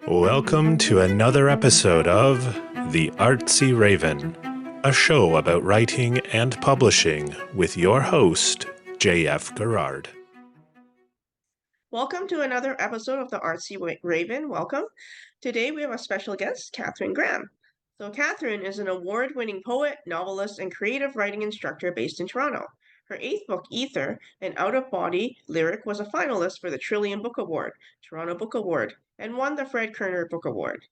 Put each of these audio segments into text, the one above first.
Welcome to another episode of The Artsy Raven, a show about writing and publishing with your host, J.F. Garrard. Welcome to another episode of the Artsy Raven. Welcome. Today we have a special guest, Catherine Graham. So Catherine is an award-winning poet, novelist, and creative writing instructor based in Toronto. Her eighth book, Æther, an out-of-body lyric, was a finalist for the Trillium Book Award, Toronto Book Award, and won the Fred Kerner Book Award.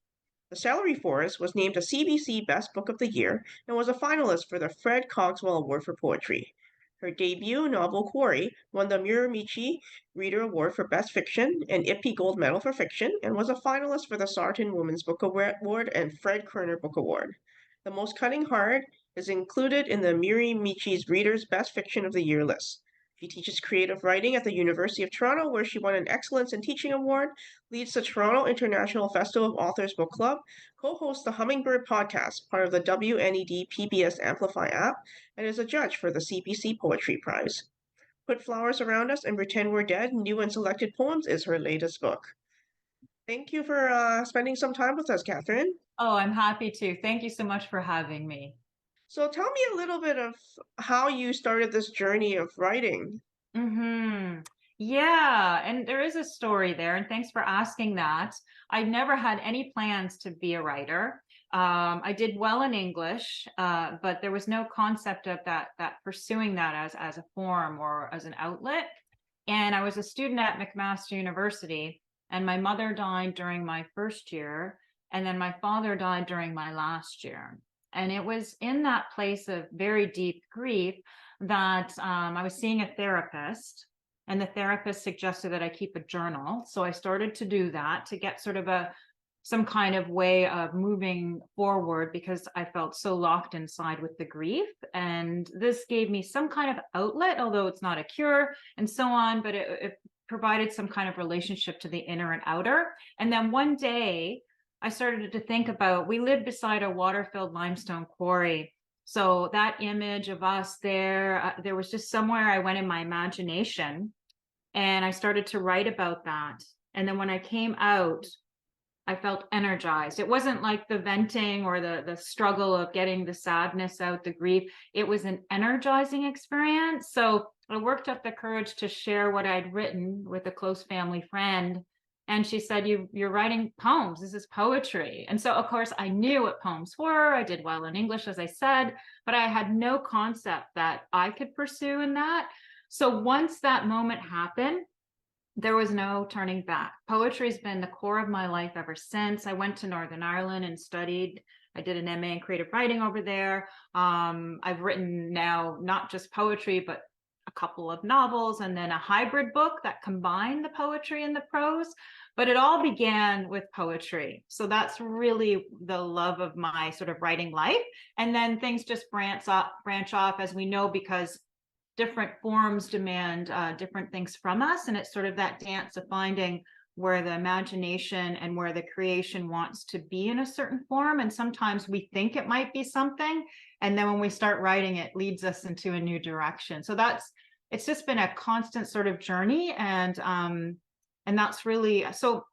The Celery Forest was named a CBC Best Book of the Year and was a finalist for the Fred Cogswell Award for Poetry. Her debut novel, Quarry, won the Miramichi Reader Award for Best Fiction and IPPY Gold Medal for Fiction, and was a finalist for the Sarton Women's Book Award and Fred Kerner Book Award. The Most Cunning Heart is included in the Miramichi Reader's Best Fiction of the Year list. She teaches creative writing at the University of Toronto, where she won an Excellence in Teaching Award, leads the Toronto International Festival of Authors Book Club, co-hosts the Hummingbird Podcast, part of the WNED PBS Amplify app, and is a judge for the CBC Poetry Prize. Put Flowers Around Us and Pretend We're Dead, New and Selected Poems is her latest book. Thank you for spending some time with us, Catherine. Oh, I'm happy to. Thank you so much for having me. So tell me a little bit of how you started this journey of writing. Yeah, and there is a story there, and thanks for asking that. I never had any plans to be a writer. I did well in English, but there was no concept of that pursuing that as a form or as an outlet. And I was a student at McMaster University, and my mother died during my first year, and then my father died during my last year. And it was in that place of very deep grief that I was seeing a therapist, and the therapist suggested that I keep a journal. So I started to do that to get sort of some kind of way of moving forward, because I felt so locked inside with the grief. And this gave me some kind of outlet, although it's not a cure and so on, but it provided some kind of relationship to the inner and outer. And then one day I started to think about, we lived beside a water-filled limestone quarry. So that image of us there was just somewhere I went in my imagination, and I started to write about that. And then when I came out, I felt energized. It wasn't like the venting or the struggle of getting the sadness out, the grief. It was an energizing experience. So I worked up the courage to share what I'd written with a close family friend. And she said, you're writing poems. This is poetry. And so, of course, I knew what poems were. I did well in English, as I said, but I had no concept that I could pursue in that. So once that moment happened, there was no turning back. Poetry has been the core of my life ever since. I went to Northern Ireland and studied. I did an MA in creative writing over there. I've written now not just poetry, but a couple of novels, and then a hybrid book that combined the poetry and the prose. But it all began with poetry. So that's really the love of my sort of writing life. And then things just branch off, as we know, because different forms demand different things from us. And it's sort of that dance of finding where the imagination and where the creation wants to be in a certain form. And sometimes we think it might be something, and then when we start writing, it leads us into a new direction. So it's just been a constant sort of journey. And that's really, so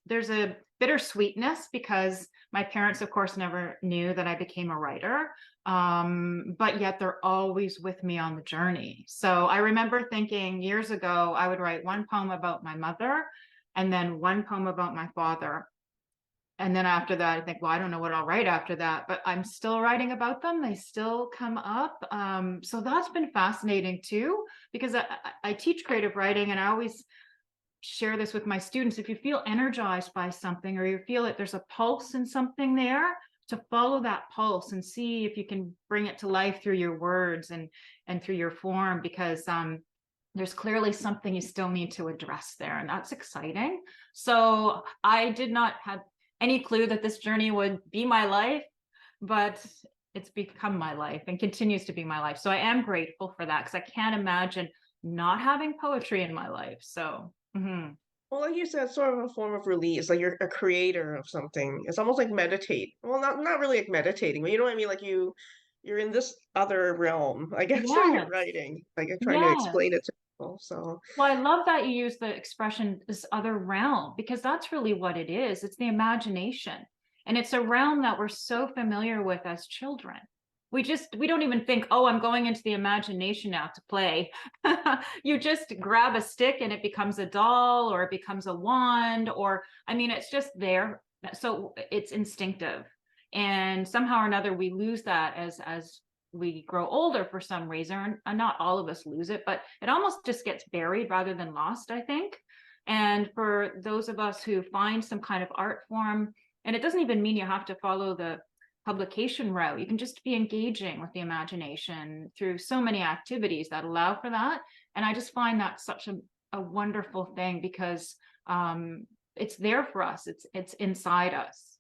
there's a bittersweetness, because my parents, of course, never knew that I became a writer, but yet they're always with me on the journey. So I remember thinking years ago, I would write one poem about my mother, and then one poem about my father. And then after that, I think, well, I don't know what I'll write after that, but I'm still writing about them. They still come up. So that's been fascinating too, because I teach creative writing, and I always share this with my students. If you feel energized by something, or you feel that there's a pulse in something there, to follow that pulse and see if you can bring it to life through your words and through your form, because there's clearly something you still need to address there, and that's exciting. So I did not have any clue that this journey would be my life, but it's become my life and continues to be my life. So I am grateful for that, because I can't imagine not having poetry in my life. So Well, like you said, sort of a form of release, like you're a creator of something. It's almost like meditate. Well, not really like meditating, but you know what I mean? Like you're in this other realm, I guess, when you're yes, writing. Like I'm trying to yes. explain it to So Well, I love that you use the expression this other realm, because that's really what it is. It's the imagination. And it's a realm that we're so familiar with as children. We don't even think, oh, I'm going into the imagination now to play. You just grab a stick and it becomes a doll, or it becomes a wand, or I mean, it's just there. So it's instinctive. And somehow or another, we lose that as we grow older for some reason, and not all of us lose it, but it almost just gets buried rather than lost, I think. And for those of us who find some kind of art form, and it doesn't even mean you have to follow the publication route, you can just be engaging with the imagination through so many activities that allow for that. And I just find that such a wonderful thing, because it's there for us, it's inside us.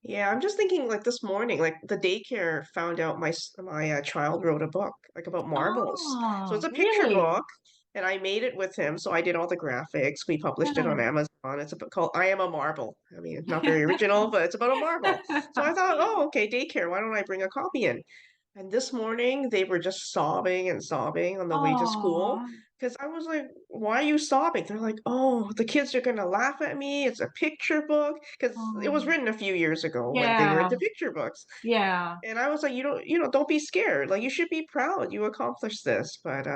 yeah, I'm just thinking like this morning, like the daycare found out my child wrote a book like about marbles. So it's Oh, a picture really? book, and I made it with him. So I did all the graphics. We published it on Amazon. It's a book called I Am a Marble. I mean, not very original, but it's about a marble. So I thought, oh, okay, daycare. Why don't I bring a copy in? And this morning they were just sobbing and sobbing on the way to school Oh, because I was like, why are you sobbing? They're like, oh, the kids are gonna laugh at me. It's a picture book because it was oh, written a few years ago when they were yeah, into picture books. yeah, And I was like, don't be scared. Like you should be proud. You accomplished this. But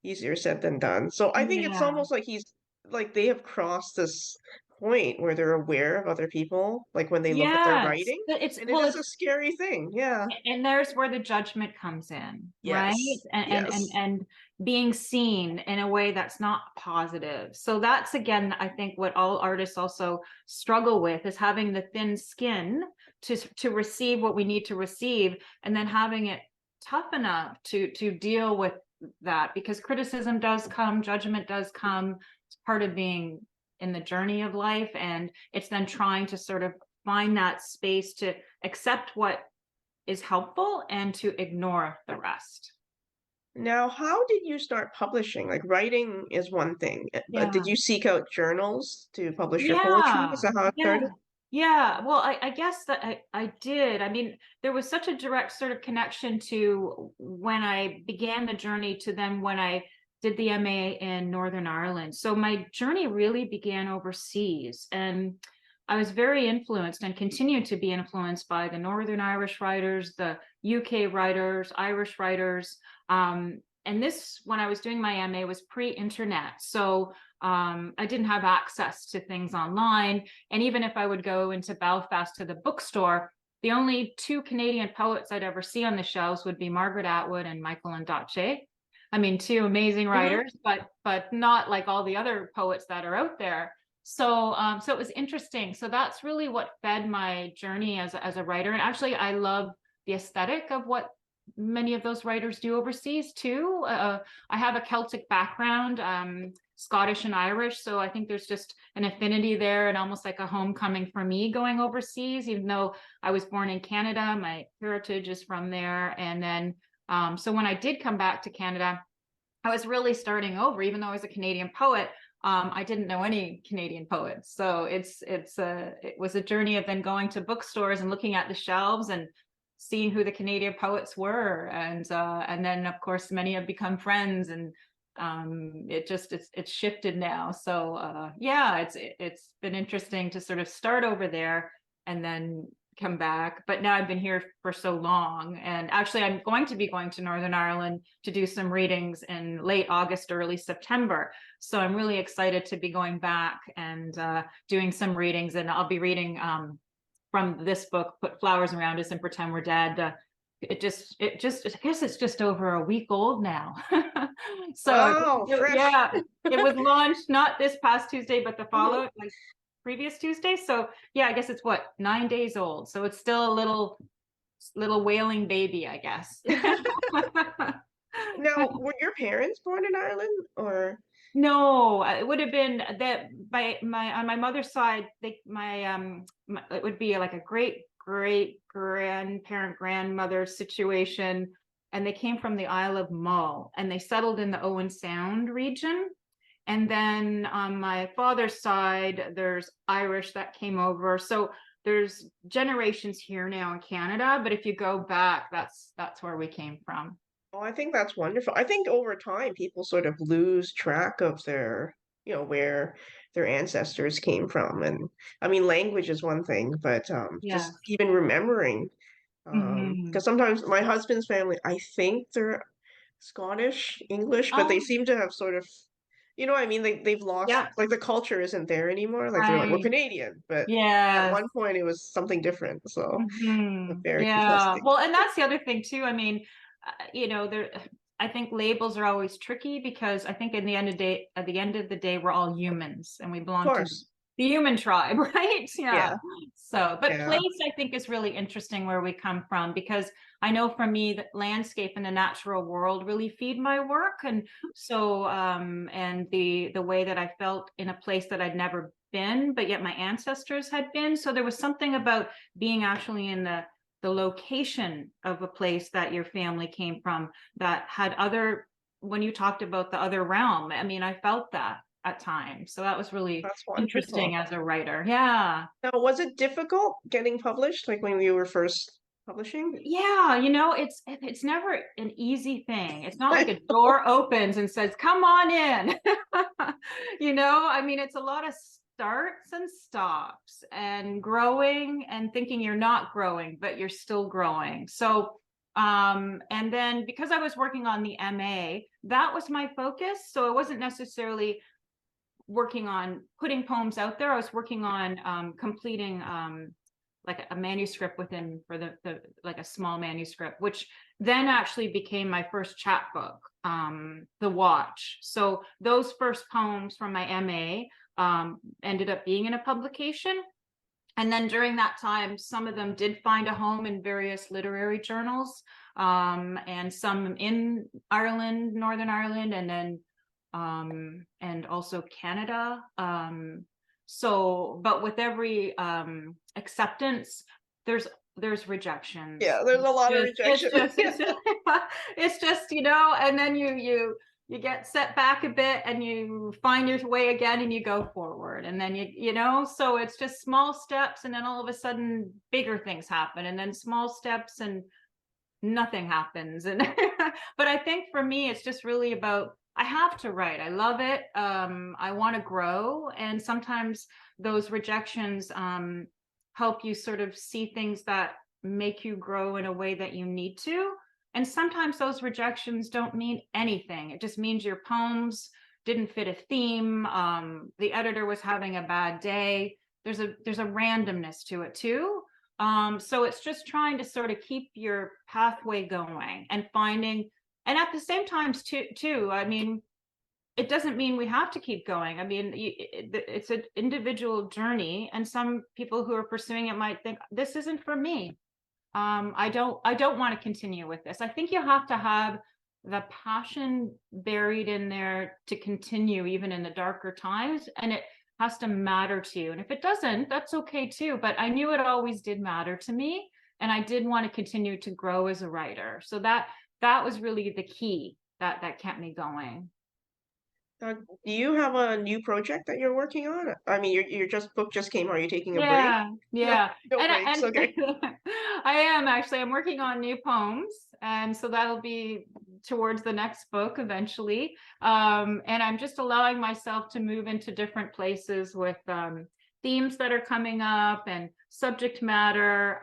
easier said than done. So I think it's yeah. almost like he's like they have crossed this point where they're aware of other people, like when they look at their Yes, writing. but it's And it well, is it's a scary thing. Yeah. and there's where the judgment comes in, right? Yes. Yes. And being seen in a way that's not positive. So that's again, I think what all artists also struggle with is having the thin skin to receive what we need to receive, and then having it tough enough to deal with that, because criticism does come, judgment does come. It's part of being in the journey of life, and it's then trying to sort of find that space to accept what is helpful and to ignore the rest. Now, how did you start publishing? Like writing is one thing, but did Yeah. you seek out journals to publish your poetry? Is Yeah. that how it Yeah. started? Yeah. Well, I guess that I did. I mean, there was such a direct sort of connection to when I began the journey to then when I did the MA in Northern Ireland. So my journey really began overseas. And I was very influenced and continue to be influenced by the Northern Irish writers, the UK writers, Irish writers. And this, when I was doing my MA, was pre-internet. So I didn't have access to things online. And even if I would go into Belfast to the bookstore, the only two Canadian poets I'd ever see on the shelves would be Margaret Atwood and Michael Ondaatje. I mean, two amazing Hmm. writers, but not like all the other poets that are out there. So so it was interesting. So that's really what fed my journey as a writer. And actually, I love the aesthetic of what many of those writers do overseas too. I have a Celtic background, Scottish and Irish, so I think there's just an affinity there and almost like a homecoming for me going overseas, even though I was born in Canada, my heritage is from there. And then so when I did come back to Canada, I was really starting over, even though I was a Canadian poet. I didn't know any Canadian poets, so it was a journey of then going to bookstores and looking at the shelves and seeing who the Canadian poets were, and then of course many have become friends, and it's shifted now. So yeah, it's been interesting to sort of start over there and then come back. But now I've been here for so long, and actually I'm going to be going to Northern Ireland to do some readings in late August, early September. So I'm really excited to be going back and doing some readings, and I'll be reading from this book, Put Flowers Around Us and Pretend We're Dead. I guess it's just over a week old now. So Wow, fresh. yeah, it was launched not this past Tuesday, but the Mhm. follow like previous Tuesday. So yeah, I guess it's what, 9 days old. So it's still a little wailing baby, I guess. Now, were your parents born in Ireland or? No, it would have been that by my on my mother's side, it would be like a great grandmother situation, and they came from the Isle of Mull, and they settled in the Owen Sound region. And then on my father's side, there's Irish that came over. So there's generations here now in Canada, but if you go back, that's where we came from. Oh, I think that's wonderful. I think over time people sort of lose track of their, where their ancestors came from. And I mean, language is one thing, but Yeah. just even remembering, Hmm. because sometimes my husband's family, I think they're Scottish, English, but they Oh, seem to have sort of, what I mean? They've lost, yeah. like the culture isn't there anymore. Like they're like, we're Right. Canadian, but at Yes. one point it was something different. So very Yeah. interesting. Well, and that's the other thing too. I mean, there. I think labels are always tricky because I think at the end of the day, we're all humans and we Of belong to course. the human tribe, right? Yeah. Yeah. So, but Yeah. place I think is really interesting where we come from because I know for me that landscape and the natural world really feed my work, and so and the way that I felt in a place that I'd never been, but yet my ancestors had been. So there was something about being actually in the location of a place that your family came from that had other, when you talked about the other realm, I mean, I felt that at times. So that was really That's wonderful. interesting as a writer. Yeah. Now, was it difficult getting published, like when you were first publishing? Yeah, it's never an easy thing. It's not like a door opens and says, "Come on in." I mean, it's a lot of starts and stops and growing and thinking you're not growing, but you're still growing. So, and then because I was working on the MA, that was my focus. So it wasn't necessarily working on putting poems out there. I was working on completing like a manuscript within for the like a small manuscript, which then actually became my first chapbook, The Watch. So those first poems from my MA ended up being in a publication. And then during that time, some of them did find a home in various literary journals, and some in Ireland, Northern Ireland, and then and also Canada. But with every acceptance, there's rejections. Yeah, there's a lot of rejection. Yeah. It's just, and then you get set back a bit and you find your way again and you go forward, and then so it's just small steps, and then all of a sudden bigger things happen, and then small steps and nothing happens. And but I think for me it's just really about, I have to write, I love it, I want to grow, and sometimes those rejections help you sort of see things that make you grow in a way that you need to. And sometimes those rejections don't mean anything, it just means your poems didn't fit a theme, the editor was having a bad day. There's a randomness to it too. So it's just trying to sort of keep your pathway going and finding, and at the same time too, I mean, it doesn't mean we have to keep going. I mean, it's an individual journey, and some people who are pursuing it might think this isn't for me. I don't want to continue with this. I think you have to have the passion buried in there to continue even in the darker times, and it has to matter to you. And if it doesn't, that's okay too. But I knew it always did matter to me, and I did want to continue to grow as a writer. So that was really the key that kept me going. Do you have a new project that you're working on? I mean, your just book just came. Are you taking a break? Yeah, No, yeah. no And breaks. Okay. I am actually, I'm working on new poems, and so that'll be towards the next book eventually. And I'm just allowing myself to move into different places with themes that are coming up and subject matter.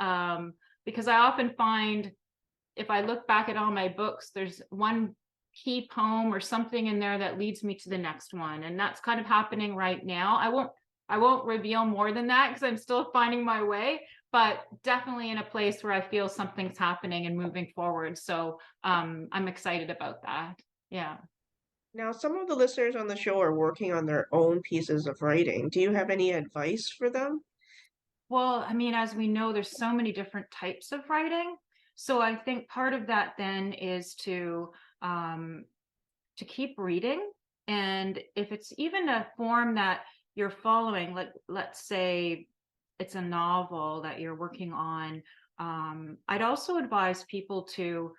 Because I often find if I look back at all my books, there's one key poem or something in there that leads me to the next one. And that's kind of happening right now. I won't reveal more than that because I'm still finding my way, but definitely in a place where I feel something's happening and moving forward. So I'm excited about that. Yeah. Now, some of the listeners on the show are working on their own pieces of writing. Do you have any advice for them? Well, I mean, as we know, there's so many different types of writing. So I think part of that then is um, to keep reading. And if it's even a form that you're following, let's say it's a novel that you're working on, I'd also advise people to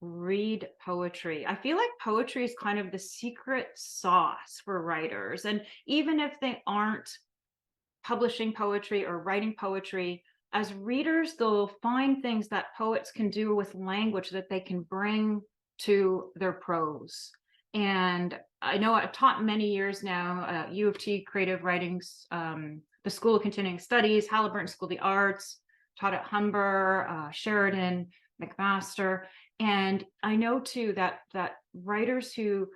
read poetry. I feel like poetry is kind of the secret sauce for writers. And even if they aren't publishing poetry or writing poetry, as readers, they'll find things that poets can do with language that they can bring to their prose. And I know I've taught many years now, U of T Creative Writings, the School of Continuing Studies, Halliburton School of the Arts, taught at Humber, Sheridan, McMaster. And I know too that writers who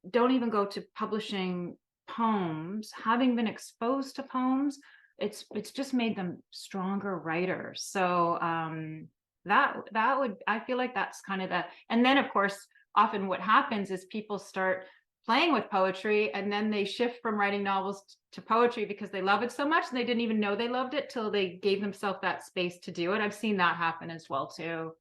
don't even go to publishing poems, having been exposed to poems, it's just made them stronger writers. So that would, I feel like that's kind of the, and then of course, often what happens is people start playing with poetry and then they shift from writing novels to poetry because they love it so much and they didn't even know they loved it till they gave themselves that space to do it. I've seen that happen as well too.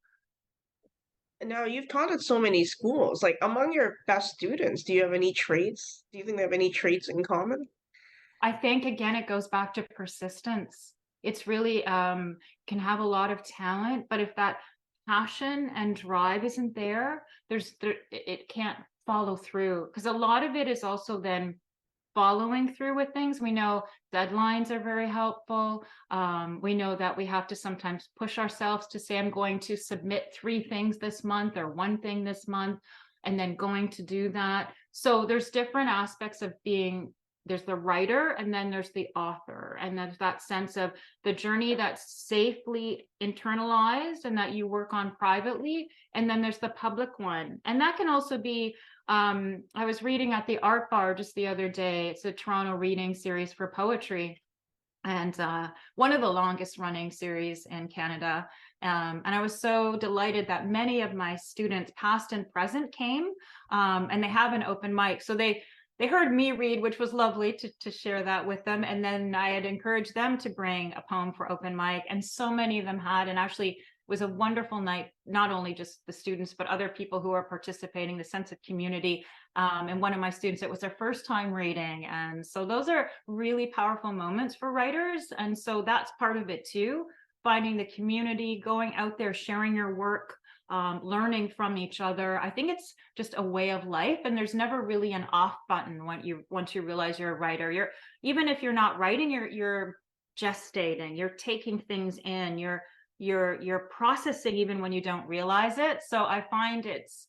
And now you've taught at so many schools. Like among your best students, do you have any traits? Do you think they have any traits in common? I think again, it goes back to persistence. It's really can have a lot of talent, but if that passion and drive isn't there, it can't follow through. Because a lot of it is also then following through with things. We know deadlines are very helpful. We know that we have to sometimes push ourselves to say, I'm going to submit 3 things this month or 1 thing this month, and then going to do that. So there's different aspects of being, there's the writer and then there's the author. And there's that sense of the journey that's safely internalized and that you work on privately. And then there's the public one. And that can also be, I was reading at the Art Bar just the other day. It's a Toronto reading series for poetry. And one of the longest running series in Canada. And I was so delighted that many of my students, past and present, came and they have an open mic. So they heard me read, which was lovely to share that with them. And then I had encouraged them to bring a poem for open mic. And so many of them had, and actually it was a wonderful night, not only just the students, but other people who are participating, the sense of community. And one of my students, it was their first time reading. And so those are really powerful moments for writers. And so that's part of it too, finding the community, going out there, sharing your work, learning from each other. I think it's just a way of life, and there's never really an off button once you realize you're a writer. Even if you're not writing, you're gestating, you're taking things in, you're processing even when you don't realize it. So I find it's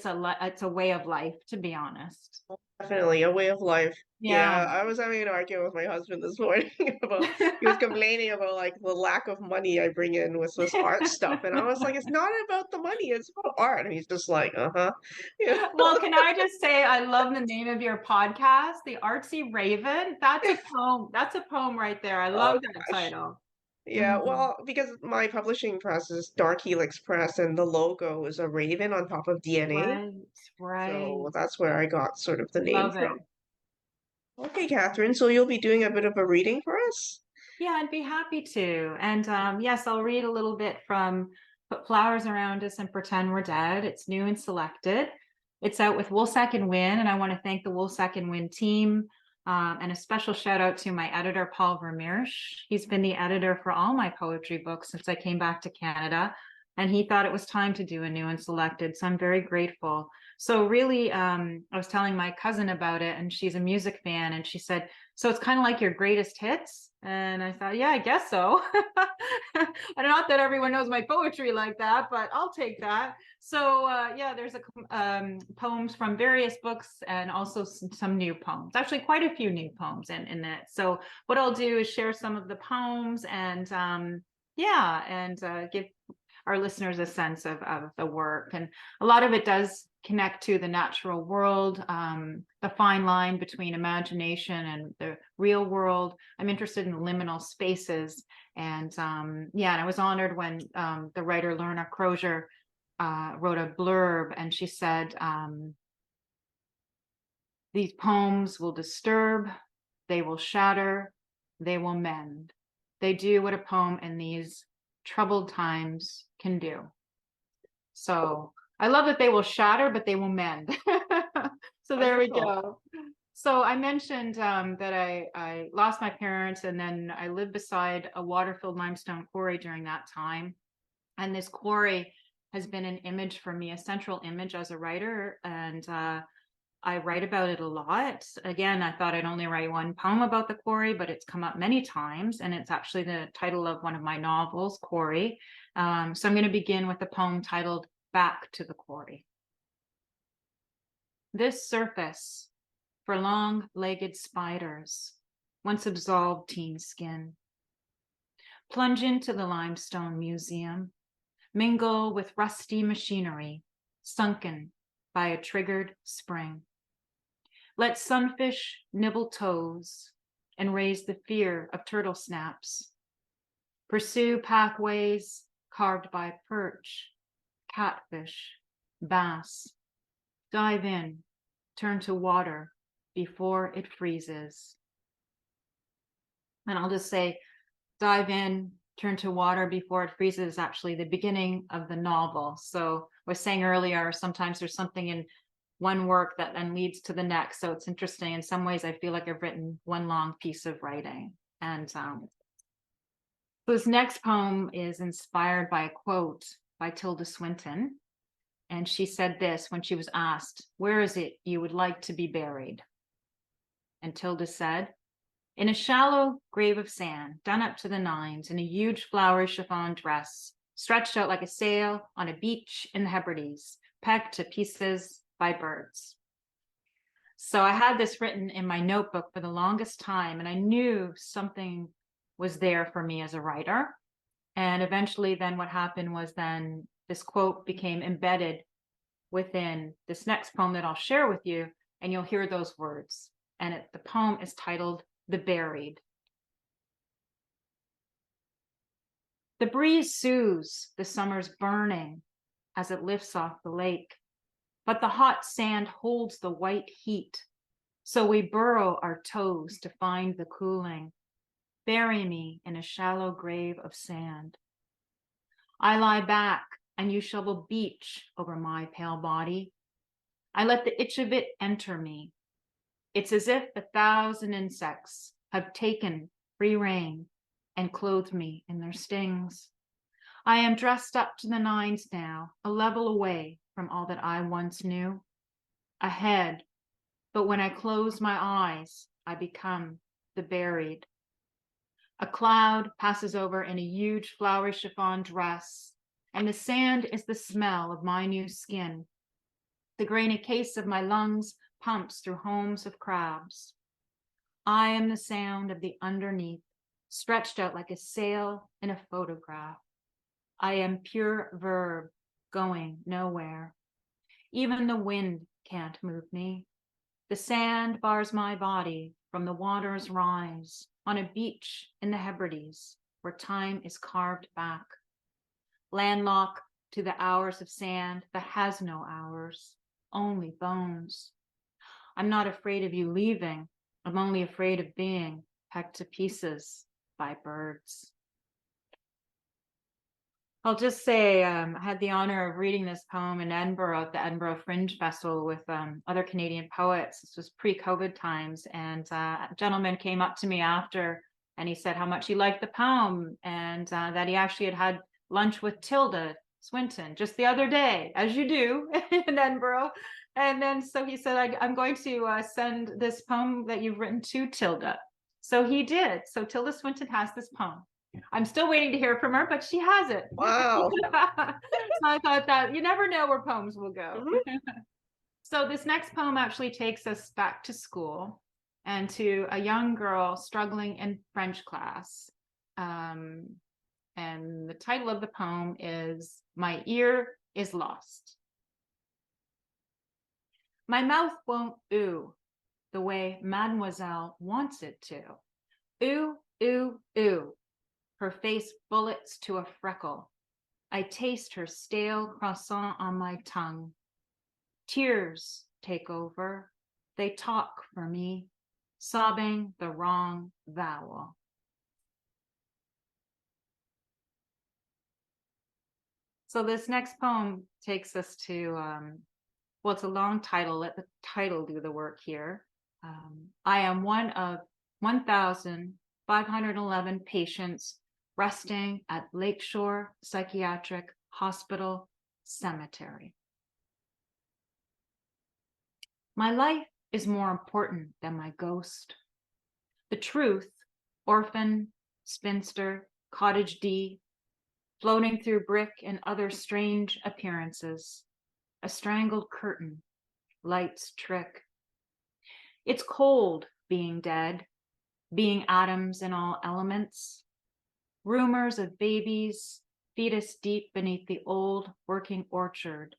a way of life, to be honest. Definitely a way of life. Yeah. I was having an argument with my husband this morning about, he was complaining about like the lack of money I bring in with this art stuff. And I was like, it's not about the money, it's about art. And he's just like, uh-huh. Yeah. Well, can I just say, I love the name of your podcast, The Artsy Raven. That's a poem. That's a poem right there. I love that title. Yeah, well, because my publishing press is Dark Helix Press and the logo is a raven on top of DNA. Right. So that's where I got sort of the name Love it. from. Okay, Catherine, so you'll be doing a bit of a reading for us? Yeah, I'd be happy to. And yes, I'll read a little bit from Put Flowers Around Us and Pretend We're Dead. It's new and selected. It's out with Woolsack and Wynn, and I want to thank the Woolsack and Wynn team. And a special shout out to my editor, Paul Vermeersch. He's been the editor for all my poetry books since I came back to Canada. And he thought it was time to do a new and selected. So I'm very grateful. So really, I was telling my cousin about it, and she's a music fan. And she said, so it's kind of like your greatest hits? And I thought, yeah, I guess so. Not that everyone knows my poetry like that, but I'll take that. So yeah, there's poems from various books and also some new poems, actually quite a few new poems in it. So what I'll do is share some of the poems and give our listeners a sense of the work. And a lot of it does connect to the natural world, the fine line between imagination and the real world. I'm interested in liminal spaces. And and I was honored when the writer Lorna Crozier wrote a blurb, and she said, these poems will disturb, they will shatter, they will mend. They do what a poem in these troubled times can do. So I love that they will shatter, but they will mend. So there we go. So I mentioned that I lost my parents, and then I lived beside a water-filled limestone quarry during that time. And this quarry has been an image for me, a central image as a writer. And I write about it a lot. Again, I thought I'd only write one poem about the quarry, but it's come up many times. And it's actually the title of one of my novels, Quarry. So I'm going to begin with a poem titled Back to the Quarry. This surface for long-legged spiders, once absolved teen skin. Plunge into the limestone museum, mingle with rusty machinery, sunken by a triggered spring. Let sunfish nibble toes and raise the fear of turtle snaps. Pursue pathways carved by perch, catfish, bass. Dive in, turn to water before it freezes. And I'll just say, dive in, turn to water before it freezes is actually the beginning of the novel. So I was saying earlier, sometimes there's something in one work that then leads to the next. So it's interesting. In some ways, I feel like I've written one long piece of writing. And this next poem is inspired by a quote by Tilda Swinton. And she said this when she was asked, "Where is it you would like to be buried?" And Tilda said, "In a shallow grave of sand, done up to the nines, in a huge flowery chiffon dress, stretched out like a sail on a beach in the Hebrides, pecked to pieces by birds." So I had this written in my notebook for the longest time, and I knew something was there for me as a writer. And eventually then what happened was then this quote became embedded within this next poem that I'll share with you, and you'll hear those words. And the poem is titled "The Buried." The breeze soothes the summer's burning as it lifts off the lake, but the hot sand holds the white heat, so we burrow our toes to find the cooling. Bury me in a shallow grave of sand. I lie back and you shovel beach over my pale body. I let the itch of it enter me. It's as if 1,000 insects have taken free rein and clothed me in their stings. I am dressed up to the nines now, a level away from all that I once knew. Ahead, but when I close my eyes, I become the buried. A cloud passes over in a huge flowery chiffon dress, and the sand is the smell of my new skin. The grainy case of my lungs pumps through homes of crabs. I am the sound of the underneath, stretched out like a sail in a photograph. I am pure verb, going nowhere. Even the wind can't move me. The sand bars my body from the water's rise on a beach in the Hebrides where time is carved back. Landlocked to the hours of sand that has no hours, only bones. I'm not afraid of you leaving. I'm only afraid of being pecked to pieces by birds. I'll just say I had the honor of reading this poem in Edinburgh at the Edinburgh Fringe Festival with other Canadian poets. This was pre-COVID times, and a gentleman came up to me after and he said how much he liked the poem, and that he actually had lunch with Tilda Swinton just the other day, as you do in Edinburgh. And then so he said, I'm going to send this poem that you've written to Tilda. So he did. So Tilda Swinton has this poem. I'm still waiting to hear from her, but she has it. Wow. So I thought that you never know where poems will go. So this next poem actually takes us back to school and to a young girl struggling in French class. And the title of the poem is "My Ear is Lost." My mouth won't ooh the way Mademoiselle wants it to. Ooh, ooh, ooh. Her face bullets to a freckle. I taste her stale croissant on my tongue. Tears take over. They talk for me, sobbing the wrong vowel. So this next poem takes us to, well, it's a long title. Let the title do the work here. I am one of 1,511 patients resting at Lakeshore Psychiatric Hospital Cemetery. My life is more important than my ghost. The truth, orphan, spinster, cottage D, floating through brick and other strange appearances, a strangled curtain, light's trick. It's cold being dead, being atoms in all elements. Rumors of babies, fetus deep beneath the old working orchard,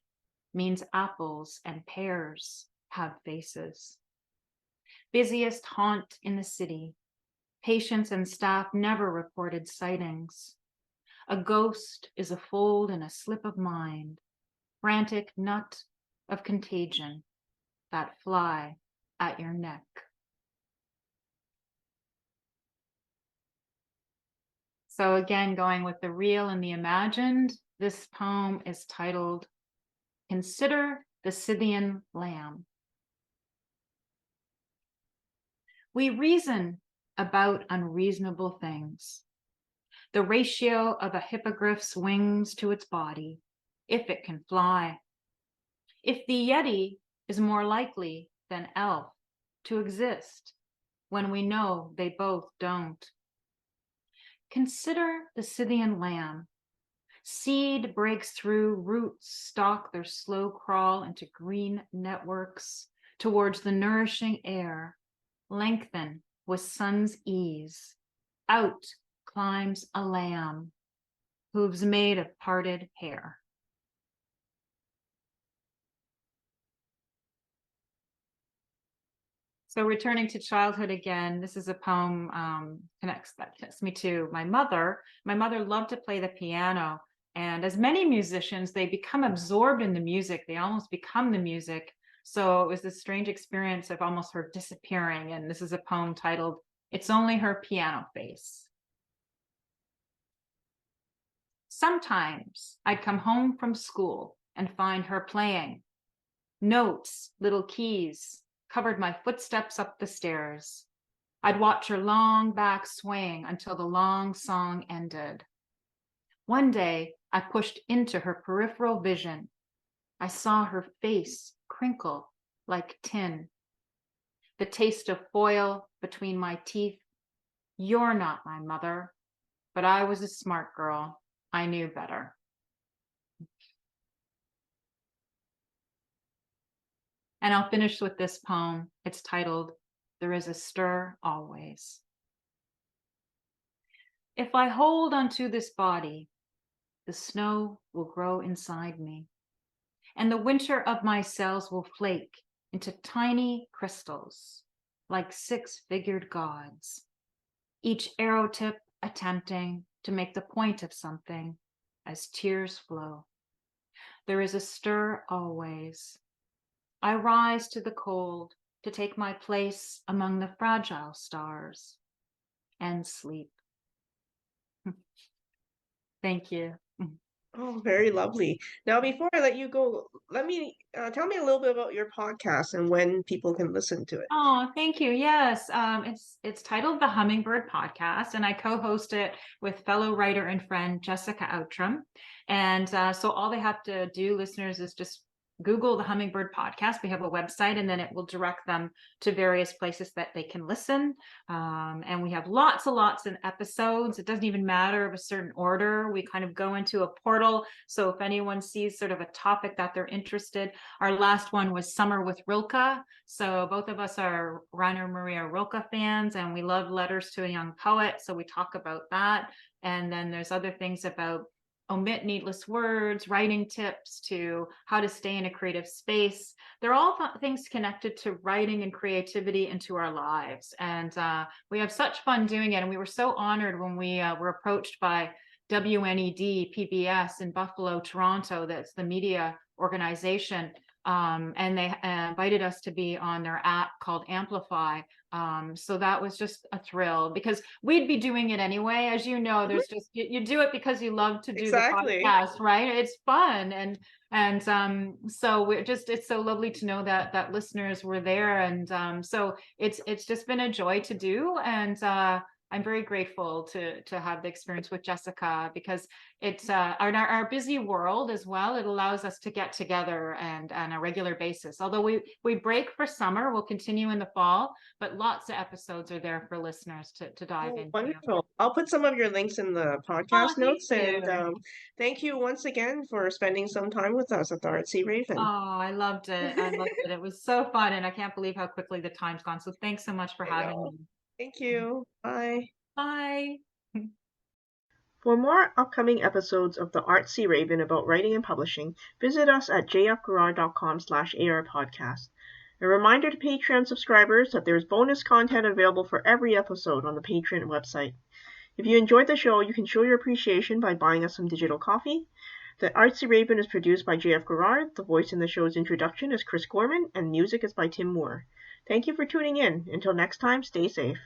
means apples and pears have faces. Busiest haunt in the city. Patients and staff never reported sightings. A ghost is a fold in a slip of mind, frantic nut of contagion that fly at your neck. So again, going with the real and the imagined, this poem is titled, Consider the Scythian Lamb. We reason about unreasonable things. The ratio of a hippogriff's wings to its body, if it can fly. If the Yeti is more likely than elf to exist when we know they both don't. Consider the Scythian lamb. Seed breaks through, roots stalk their slow crawl into green networks towards the nourishing air, lengthen with sun's ease. Out climbs a lamb, hooves made of parted hair. So returning to childhood again, this is a poem that connects me to my mother. My mother loved to play the piano, and as many musicians, they become absorbed in the music. They almost become the music. So it was this strange experience of almost her disappearing. And this is a poem titled, It's Only Her Piano Face. Sometimes I'd come home from school and find her playing. Notes, little keys, covered my footsteps up the stairs. I'd watch her long back swaying until the long song ended. One day, I pushed into her peripheral vision. I saw her face crinkle like tin. The taste of foil between my teeth. You're not my mother, but I was a smart girl. I knew better. And I'll finish with this poem. It's titled, There is a Stir Always. If I hold onto this body, the snow will grow inside me, and the winter of my cells will flake into tiny crystals, like six-figured gods, each arrow tip attempting to make the point of something as tears flow. There is a stir always. I rise to the cold to take my place among the fragile stars and sleep. Thank you. Oh, very lovely. Now, before I let you go, let me tell me a little bit about your podcast and when people can listen to it. Oh, thank you. Yes, it's titled the Hummingbird Podcast, and I co-host it with fellow writer and friend Jessica Outram. And so all they have to do, listeners, is just Google the Hummingbird Podcast. We have a website, and then it will direct them to various places that they can listen. And we have lots and lots of episodes. It doesn't even matter of a certain order. We kind of go into a portal. So if anyone sees sort of a topic that they're interested, our last one was Summer with Rilke. So both of us are Rainer Maria Rilke fans, and we love Letters to a Young Poet. So we talk about that. And then there's other things about omit needless words, writing tips, to how to stay in a creative space. They're all things connected to writing and creativity into our lives. And we have such fun doing it. And we were so honored when we were approached by WNED PBS in Buffalo, Toronto. That's the media organization. And they invited us to be on their app called Amplify. So that was just a thrill, because we'd be doing it anyway. As you know, there's just, you do it because you love to do Exactly. the podcast, right? It's fun. And so we're just, it's so lovely to know that listeners were there. And so it's just been a joy to do. And I'm very grateful to have the experience with Jessica, because it's our busy world as well. It allows us to get together and on a regular basis. Although we break for summer, we'll continue in the fall, but lots of episodes are there for listeners to dive into. Wonderful. I'll put some of your links in the podcast notes. And thank you once again for spending some time with us at the Artsy Raven. Oh, I loved it. I loved it. It was so fun, and I can't believe how quickly the time's gone. So thanks so much for having me. Thank you. Bye. Bye. For more upcoming episodes of the Artsy Raven about writing and publishing, visit us at jfgarrard.com/arpodcast. A reminder to Patreon subscribers that there is bonus content available for every episode on the Patreon website. If you enjoyed the show, you can show your appreciation by buying us some digital coffee. The Artsy Raven is produced by J.F. Garrard. The voice in the show's introduction is Chris Gorman, and music is by Tim Moore. Thank you for tuning in. Until next time, stay safe.